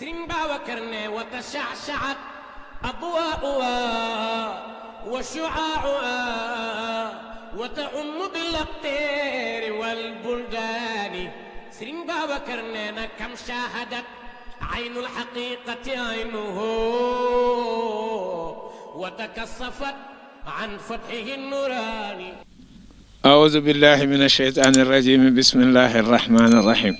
سرين باوكرنا وتشعشعت أضواؤها وشعاعها وتعم بالأقطار والبلدان. سرين باوكرنا كم شاهدت عين الحقيقة عينه وتكصفت عن فتحه النوراني. أعوذ بالله من الشيطان الرجيم. بسم الله الرحمن الرحيم.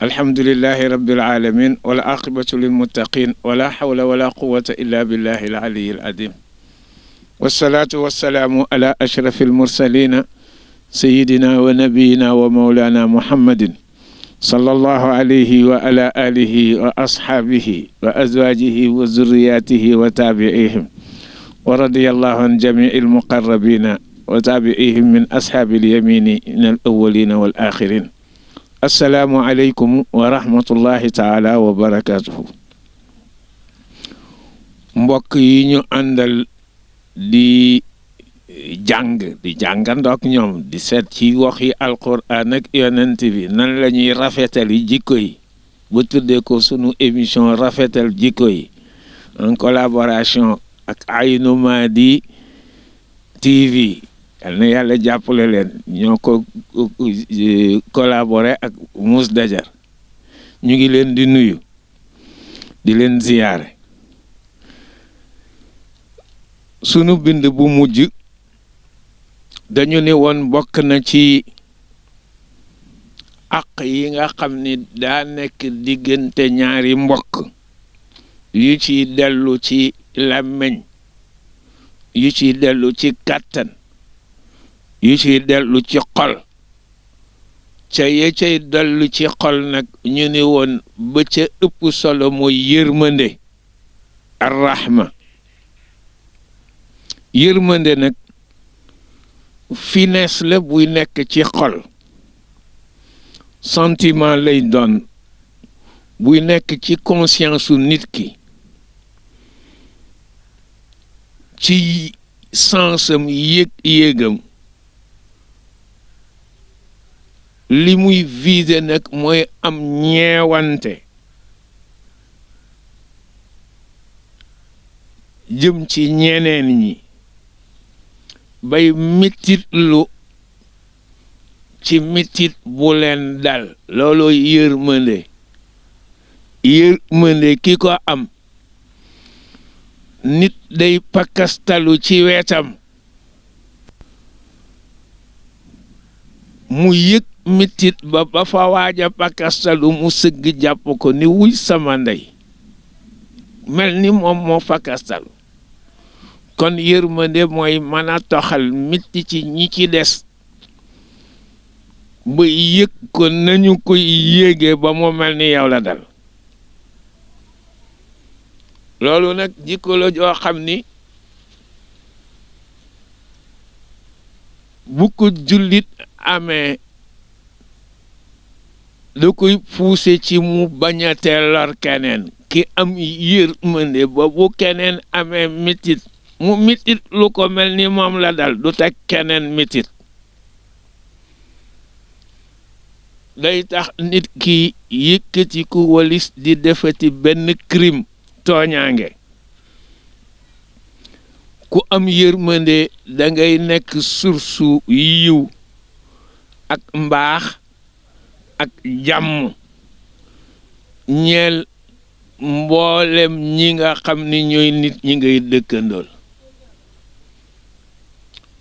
الحمد لله رب العالمين والعاقبة للمتقين ولا حول ولا قوة إلا بالله العلي العظيم، والصلاة والسلام على أشرف المرسلين سيدنا ونبينا ومولانا محمد صلى الله عليه وعلى آله وأصحابه وأزواجه وذرياته وتابعيهم، ورضي الله عن جميع المقربين وتابعيهم من أصحاب اليمين من الأولين والآخرين. السلام عليكم ورحمة الله تعالى وبركاته. mbokk yi ñu àndal di jàngandook ñoom di seet ci wax yi alquran ak yonent bi nan la ñuy rafetali jikko yi bu tuddee ko sunu émission rafetal jikko yi en collaboration ak Aynu Maadi TV. yal na yàlla jàppale leen, ñoo ko collaboré ak Mous Dajar. ñu ngi leen di nuyu di leen ziyaare. sunu bind bu mujj dañu ne woon bokk na ci àq yi nga xam ni daa nekk diggante ñaari mbokk yu ci dellu ci làmmiñ, yu ci dellu ci kàttan, yu ci dellu ci xol. ca ye cay dellu ci xol nag ñu ni woon ba ca ëpp solo mooy yërmande, arrahma. yërmande nag finesse la buy nekk ci xol, sentiment lay doon buy nekk ci conscience su nit ki, ci sensam yëg-yëgam. li muy viser nag mooy am ñeewante jëm ci ñeneen ñi, bay mititlu ci mitit bu leen dal. looloo yërmande. yërmande ki ko am nit day pakastalu ci wetam mu yëg mitit ba fa waaja pakastalu mu sëgg jàpp ko ni wuy sama ndey, mel ni moom moo pakastalu. kon yërmande mooy mën a toxal mitti ci ñi ci des ba yëg ko nañu koy yéege ba mu mel ni yow la dal. loolu nag jikko la joo xam ni bu ko jullit amee da koy pousser ci mu bañ a lor keneen. ki am yërmande ba bu keneen amee mitit mu mitit lu ko mel ni moom la dal, du teg keneen mitit. day tax nit ki yëkkati ku walis di defati benn crime, tooñaange. ku am yërmande da ngay nekk source yiw ak mbaax ak jàmm ñeel mboolem ñi nga xam ni ñooy nit ñi ngay dëkkandool.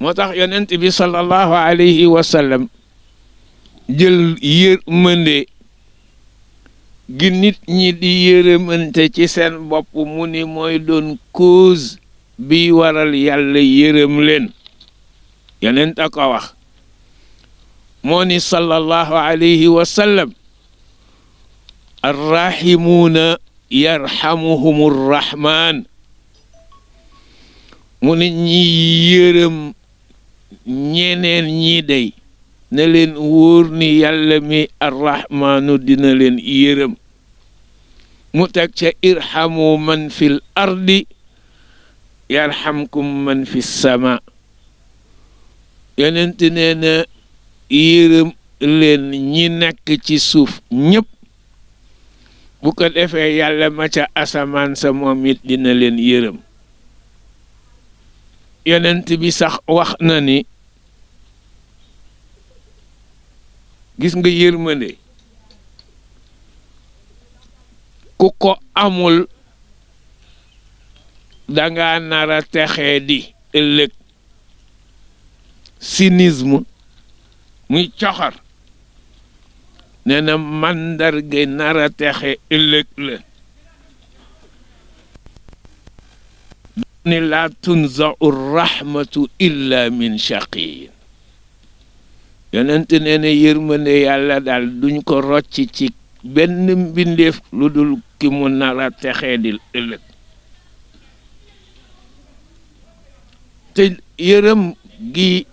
moo tax yonent bi sallallahu alayhi wa sallam jël yërmande gi nit ñi di yërëmante ci seen bopp mu ni mooy doon cause bi waral yàlla yërëm leen. yonent a ko wax, moo ni sallallahu alayhi wa sallam arrahimuuna yarhamuhumur rahman. mu ni ñi yërëm ñeneen ñi dey na leen wóor ni yàlla mi arrahmaanu dina leen yërëm. mu teg ca irhamu man fil ardi yarhamkum man fis sama. yonent nee na yërëm leen ñi nekk ci suuf ñépp bu ko defee yàlla ma ca asamaan sa moom it dina leen yërëm yonent bi sax wax na ni gis nga yërmande ku ko amul danga nara texee di ëllëg cynisme muy coxor nee na màndarga nara texe ëllëg la ni laa tunzau rahmatu illa min shaqiyin yonent nee na yërmande yàlla daal duñ ko rocc ci benn mbindeef lu dul ki mu nara texee di ëllëg te yërëm gi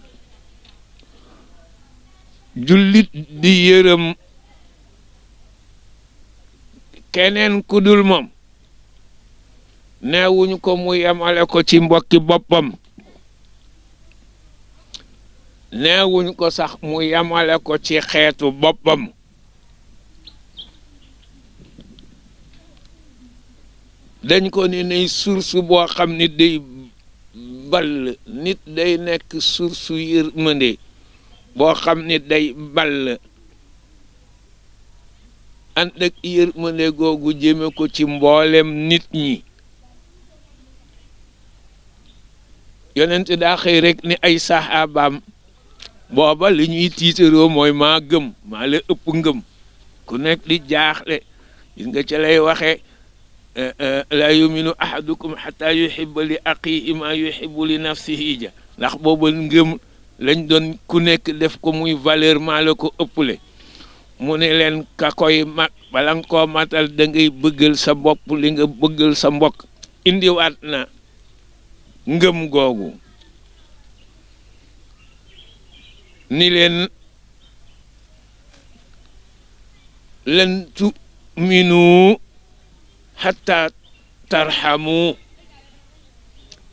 jullit di yërëm keneen ku dul moom neewuñ ko mu yemale ko ci mbokki boppam neewuñ ko sax mu yemale ko ci xeetu boppam dañ ko ni nay source boo xam ni day ball nit day nekk source yërmande boo xam ni day ball ànd ak yërmande googu jëme ko ci mboolem nit ñi yonent daa xëy rek ni ay saxaabaam booba li ñuy tiitaroo mooy maa gëm maa la ëpp ngëm ku nekk di jaaxle gis nga ca lay waxe la yuminu ahadukum xata yuhibba li aqihi ma yuhibbu li nafsihi ja ndax booba ngëm lañ doon ku nekk def ko muy valeur maa la ko ëpple mu ne leen ka koy mat bala nga koo matal da ngay bëggal sa bopp li nga bëggal sa mbokk indiwaat na ngëm googu ni leen lan tu'minu hatta tarhamu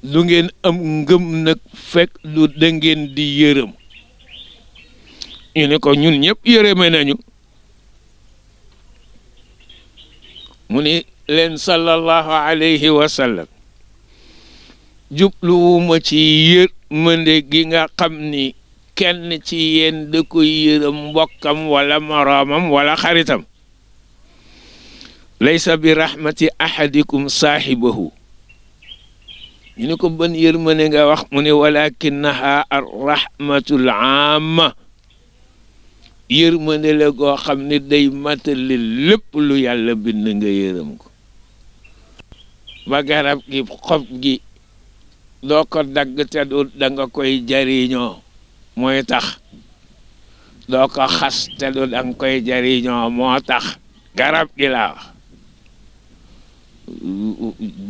lu ngeen am ngëm nag fekk lu da ngeen di yërëm ñu ne ko ñun ñëpp yërëme nañu mu ni leen sallallahu alayhi wa sallam jubluwuma ci yërmande gi nga xam ni kenn ci yéen da koy yërëm mbokkam wala moroomam wala xaritam laysa bi rahmati ahadikum saahibahu ñu ne ko ban yërmande nga wax mu ne walakinaha ar rahmatul aama yërmande la goo xam ne day matale lépp lu yàlla bind nga yërëm ko ba garab gi xob gi doo ko dagg te du da nga koy jariñoo mooy tax doo ko xas te du da nga koy jariñoo moo tax garab gi laa wax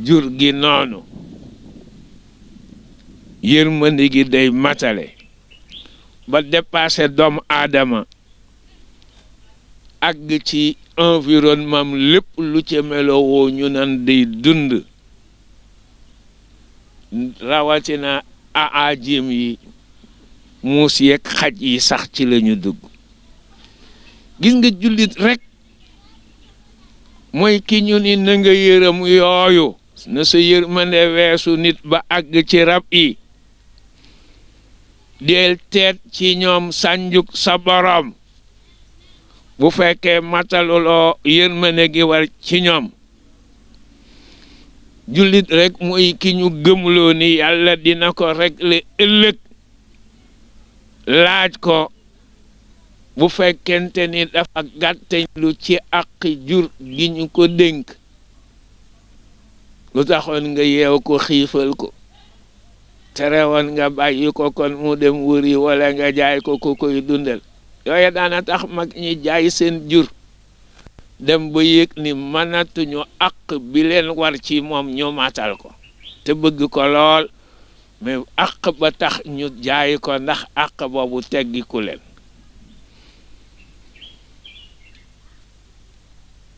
jur gi noonu yërmande gi day matale ba dépassé doomu aadama àgg ci environnement lépp lu ca melowoo ñu nan day dund rawatina aajim yi muus yeeg xaj yi sax ci lañu dugg gis nga jullit rek mooy ki ñu ni na nga yërëm yooyu na sa yërmande weesu nit ba àgg ci rab yi del teet ci ñoom sànjuk sa borom bu fekkee mataluloo yërmande gi war ci ñoom jullit rek mooy ki ñu gëmloo ni yàlla dina ko régler ëllëg laaj ko bu fekkente ni dafa gàtteñ lu ci àqi jur gi ñu ko dénk lu taxoon nga yeew ko xiifal ko terewoon nga bàyyi ko kon mu dem wëri wala nga jaay ko ko koy dundal yooye daana tax mag ñi jaay seen jur dem ba yëg ni mënatuñu àq bi leen war ci moom ñu matal ko te bëgg ko lool mais àq ba tax ñu jaay ko ndax àq boobu teggiku leen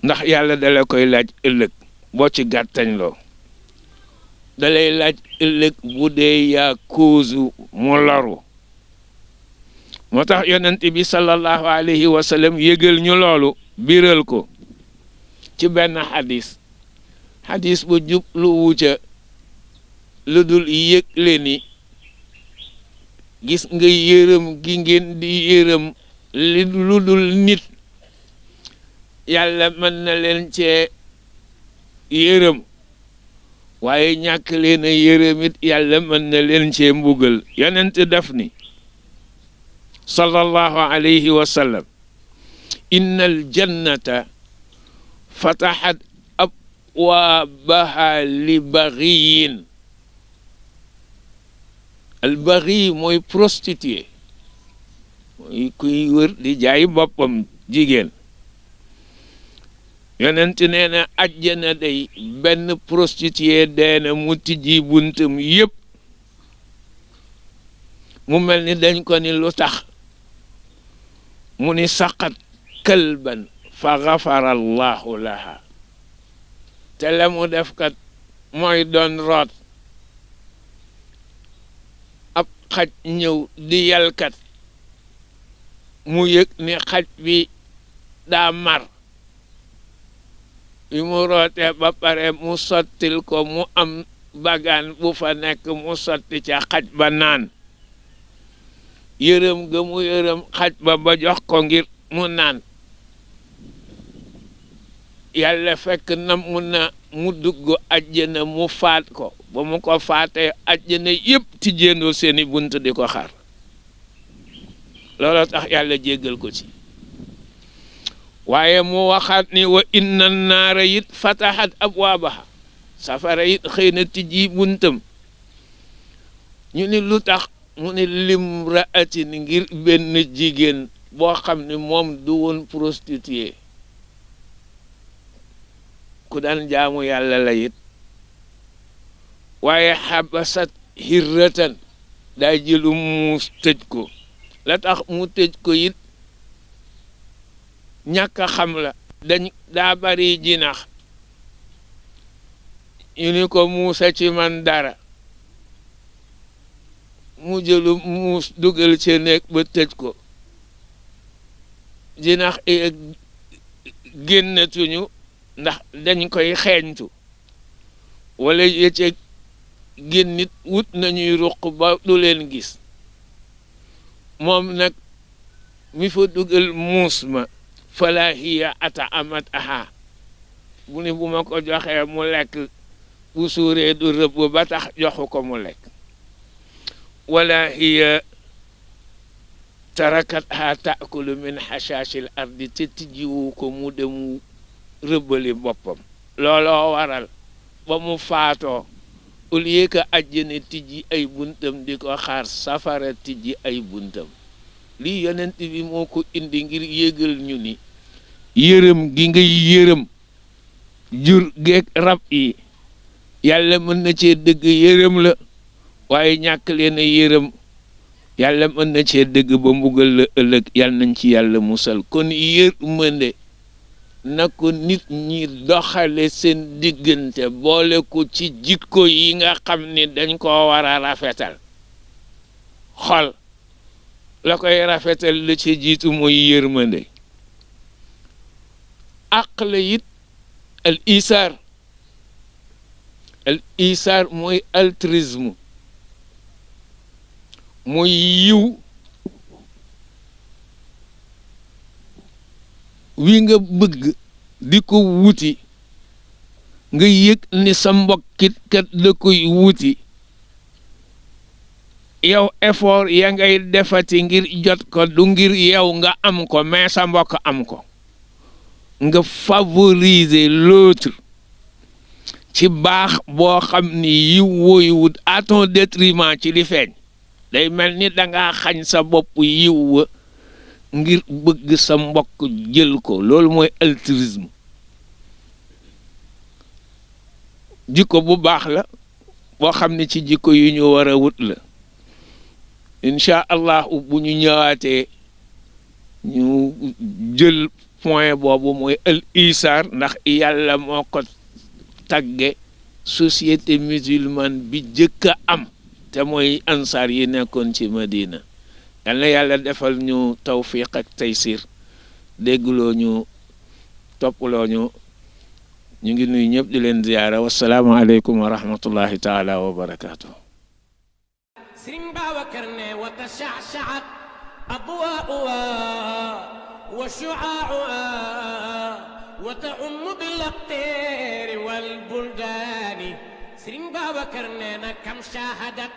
ndax yàlla dala koy laaj ëllëg boo ci gàttañ loo dalay laaj ëllëg bu dee yaa cause mu loru moo tax yonent bi sallallahu alayhi wa sallam yëgal ñu loolu biral ko ci benn xadis bu jub lu wuca lu dul yëgle ni gis nga yërëm gi ngeen di yërëm li lu dul nit yàlla mën na leen cee yërëm waaye ñàkk leen a yërëm it yàlla mën na leen cee mbugal yonent def ni sallallahu alayhi wa sallam inna al jannata fatahat abwaabaha li baghiyin al baghi mooy prostituée mooy kuy wër di jaay boppam jigéen yonent nee na àjjana day benn prostituée deena mu tijji buntam yépp mu mel ni dañ ko ni lu tax mu ni saqat kalban fa gafara allahu laha te la mu def kat mooy doon root ab xaj ñëw di yalkat mu yëg ni xaj bi daa mar yu mu rootee ba pare mu sottil ko mu am bagaan bu fa nekk mu sotti ca xaj ba naan yërëm ga mu yërëm xaj ba ba jox ko ngir mu naan yàlla fekk na mu dugg àjjana mu faat ko ba mu ko faatee àjjana yépp tijjeendoo seeni bunt di ko xaar looloo tax yàlla jéggal ko ci waaye mu waxaat ni wa inna naara it fatahat abwaabaha safara it xëy na tijji buntam ñu ni lu tax mu ni limraatin ngir benn jigéen boo xam ne moom du woon prostituée ku daan jaamu yàlla la it waaye xabasat hirratan daa jëlu muus tëj ko la tax mu tëj ko it ñàkk a xam la daa bari jinax ñu ni ko muusa ci man dara mu jëlu muus dugal ci nekk ba tëj ko jinax génnatuñu ndax dañ koy xeeñtu wala yëcce génnit wut nañuy ruq ba du leen gis moom nag mi fa dugal muus ma fala hiya ata amat aha bu ni bu ma ko joxee mu lekk bu suuree du rëbb ba tax joxu ko mu lekk wala hiya tarakat ha taakulu min xasaashil ardi te tijjiwu ko mu dem rëbbali boppam looloo waral ba mu faatoo au lieu que àjjana tijji ay buntam di ko xaar safara tijji ay buntam lii yonent bi moo ko indi ngir yégal ñu ni yërëm gi ngay yërëm jur geeg rab yi yàlla mën na cee dëgg yërëm la waaye ñàkk leen a yërëm yàlla mën na cee dëgg ba mbugal la ëllëg yàlla nañ ci yàlla musal kon yërmande na ko nit ñi doxale seen diggante boole ko ci jikko yi nga xam ni dañ koo war a rafetal xol la koy rafetal la ci jiitu mooy yërmande aqla it al isaar mooy altruisme mooy yiw wi nga bëgg di ko wuti nga yëg ni sa mbokkit kat da koy wuti yow effort ya ngay defati ngir jot ko du ngir yow nga am ko mais sa mbokk am ko nga favoriser l'autre ci baax boo xam ni yiw wooy wut à ton détriment ci li feeñ day mel ni dangaa xañ sa bopp yiw wa ngir bëgg sa mbokk jël ko loolu mooy altruisme jikko bu baax la boo xam ne ci jikko yu ñu war a wut la incha allah bu ñu ñëwaatee ñu jël point boobu mooy al isaar ndax yàlla moo ko tagge société musulmane bi jëkk a am te mooy ansaar yi nekkoon ci Madina yal na yàlla defal ñu tawfiq ak taysir déggloo ñu topploo ñu ñu ngi nuyu ñëpp di leen ziyaara wassalaamu aleykum wa rahmatullahi taala wa barakaatu. Sëriñ Babacar ne wa tasha'sha'at adwaa'uha wa shu'aa'uha wa ta'ummu bil aqtaari wal buldaani. Sëriñ Babacar ne na kam shaahadat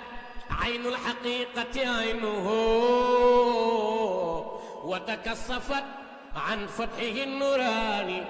aynul haqiiqati aynuhu wa takassafat an fathihi nuraani.